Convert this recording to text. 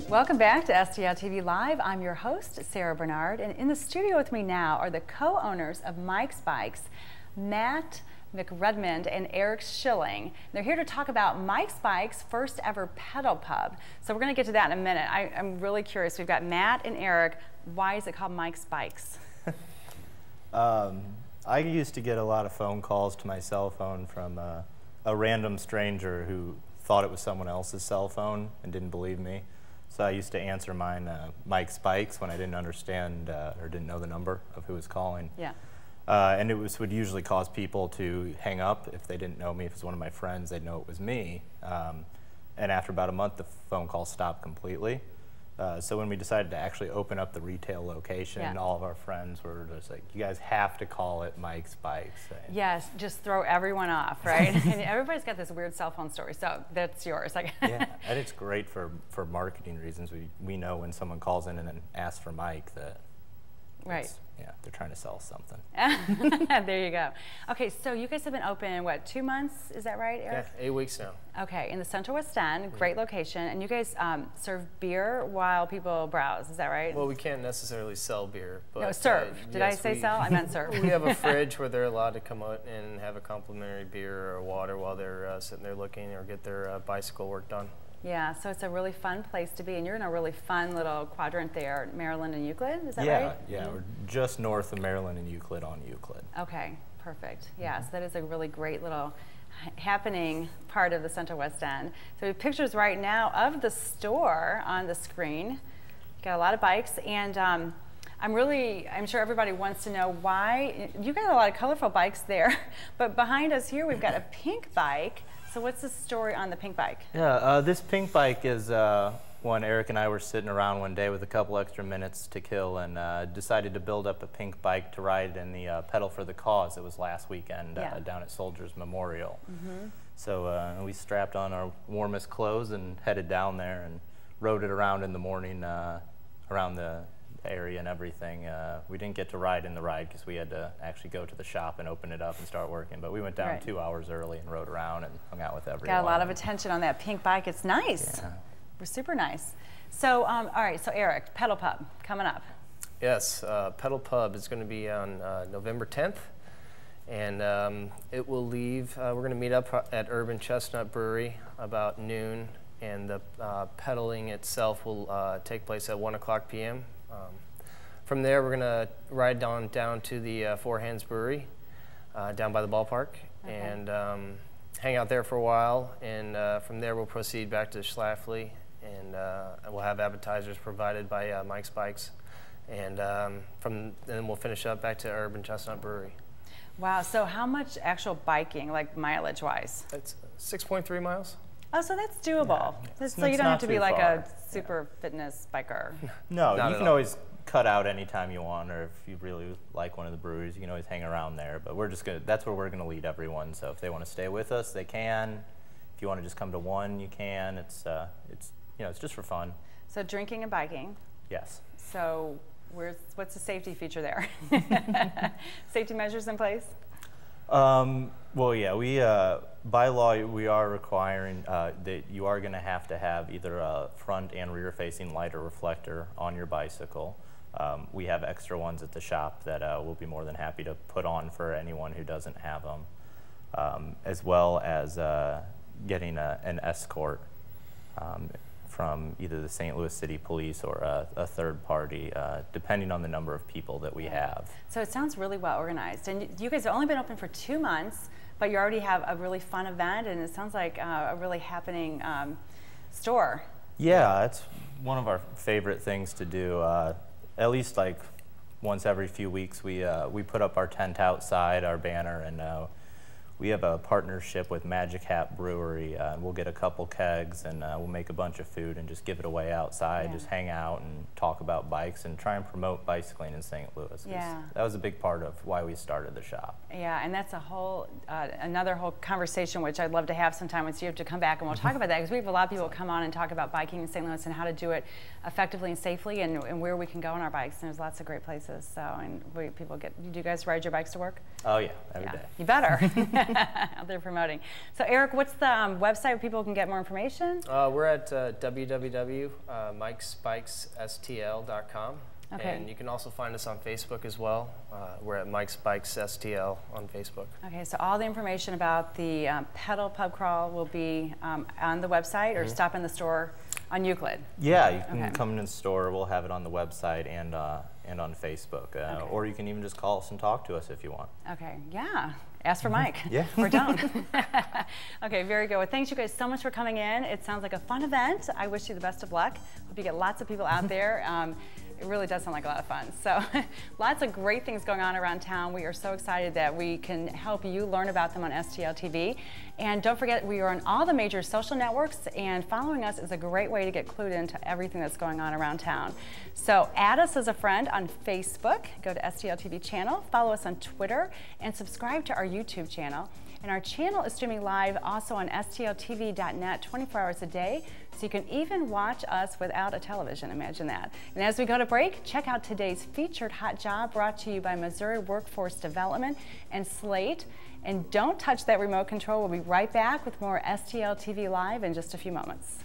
Welcome back to STL TV Live. I'm your host, Sarah Bernard, and in the studio with me now are the co-owners of Mike's Bikes, Matt McRedmond and Eric Schilling. They're here to talk about Mike's Bikes' first ever pedal pub. So we're going to get to that in a minute. I'm really curious. We've got Matt and Eric. Why is it called Mike's Bikes? I used to get a lot of phone calls to my cell phone from a random stranger who thought it was someone else's cell phone and didn't believe me. So I used to answer mine Mike's Bikes when I didn't understand or didn't know the number of who was calling. Yeah. And it would usually cause people to hang up if they didn't know me. If it was one of my friends, they'd know it was me. And after about a month, the phone call stopped completely. So when we decided to actually open up the retail location, all of our friends were just like, you guys have to call it Mike's Bikes. Yes, just throw everyone off, right? And everybody's got this weird cell phone story, so that's yours. Yeah, and it's great for marketing reasons. We know when someone calls in and then asks for Mike that yeah, they're trying to sell something. There you go. Okay, so you guys have been open, what, 2 months? Is that right, Eric? Yeah, 8 weeks now. Okay, in the Central West End, great location, and you guys serve beer while people browse, is that right? Well, we can't necessarily sell beer, but no, serve. Did I say sell? I meant serve. We have a fridge where they're allowed to come out and have a complimentary beer or water while they're sitting there looking or get their bicycle work done. Yeah, so it's a really fun place to be, and you're in a really fun little quadrant there, Maryland and Euclid, is that right? Yeah, we're just north of Maryland and Euclid on Euclid. Okay, perfect. Yeah, so that is a really great little happening part of the Central West End. So we have pictures right now of the store on the screen. Got a lot of bikes, and I'm sure everybody wants to know why. You got a lot of colorful bikes there, but behind us here we've got a pink bike. So what's the story on the pink bike? Yeah, this pink bike is one Eric and I were sitting around one day with a couple extra minutes to kill and decided to build up a pink bike to ride in the Pedal for the Cause. It was last weekend down at Soldiers Memorial. So we strapped on our warmest clothes and headed down there and rode it around in the morning around the area and everything. We didn't get to ride in the ride because we had to actually go to the shop and open it up and start working, but we went down 2 hours early and rode around and hung out with everyone. Got a lot of attention on that pink bike. It's nice. Yeah. We're super nice. So all right, so Eric, Pedal Pub coming up. Yes, Pedal Pub is going to be on November 10th, and it will leave. We're going to meet up at Urban Chestnut Brewery about noon, and the pedaling itself will take place at 1:00 p.m. From there, we're going to ride down to the Four Hands Brewery down by the ballpark and hang out there for a while. And from there, we'll proceed back to Schlafly, and we'll have appetizers provided by Mike's Bikes. And then we'll finish up back to Urban Chestnut Brewery. Wow, so how much actual biking, like mileage-wise? It's 6.3 miles. Oh, so that's doable. Yeah. So you don't have to be like far. a super fitness biker. No, you can always cut out anytime you want, or if you really like one of the breweries, you can always hang around there. But that's where we're gonna lead everyone. So if they want to stay with us, they can. If you want to just come to one, you can. It's just for fun. So drinking and biking. Yes. So what's the safety feature there? Safety measures in place? Well, yeah, by law, we are requiring that you are going to have either a front and rear-facing light or reflector on your bicycle. We have extra ones at the shop that we'll be more than happy to put on for anyone who doesn't have them, as well as getting an escort from either the St. Louis City Police or a third party, depending on the number of people that we have. So it sounds really well organized. And you guys have only been open for 2 months, but you already have a really fun event, and it sounds like a really happening store. Yeah, it's one of our favorite things to do. At least like once every few weeks, we put up our tent outside, our banner, and we have a partnership with Magic Hat Brewery. We'll get a couple kegs and we'll make a bunch of food and just give it away outside, just hang out and talk about bikes and try and promote bicycling in St. Louis. Yeah. That was a big part of why we started the shop. Yeah, and that's a whole, another whole conversation which I'd love to have sometime with you to come back and we'll talk about that, because we have a lot of people come on and talk about biking in St. Louis and how to do it effectively and safely, and where we can go on our bikes. And there's lots of great places. So, and do you guys ride your bikes to work? Oh yeah, every day. You better. out there promoting. So Eric, what's the website where people can get more information? We're at www.mikesbikesstl.com. Okay. And you can also find us on Facebook as well. We're at Mike's Bikes STL on Facebook. Okay, so all the information about the pedal pub crawl will be on the website, or stop in the store on Euclid. Yeah, you can come in the store. We'll have it on the website and on Facebook. Or you can even just call us and talk to us if you want. Okay, yeah. Ask for Mike. Yeah. Or don't. Okay, very good. Well, thanks you guys so much for coming in. It sounds like a fun event. I wish you the best of luck. Hope you get lots of people out there. It really does sound like a lot of fun. So lots of great things going on around town. We are so excited that we can help you learn about them on STL TV. And don't forget, we are on all the major social networks, and following us is a great way to get clued into everything that's going on around town. So add us as a friend on Facebook, go to STL TV channel, follow us on Twitter, and subscribe to our YouTube channel. And our channel is streaming live also on stltv.net 24 hours a day, so you can even watch us without a television. Imagine that. And as we go to break, check out today's featured hot job brought to you by Missouri Workforce Development and Slate. And don't touch that remote control. We'll be right back with more STL TV Live in just a few moments.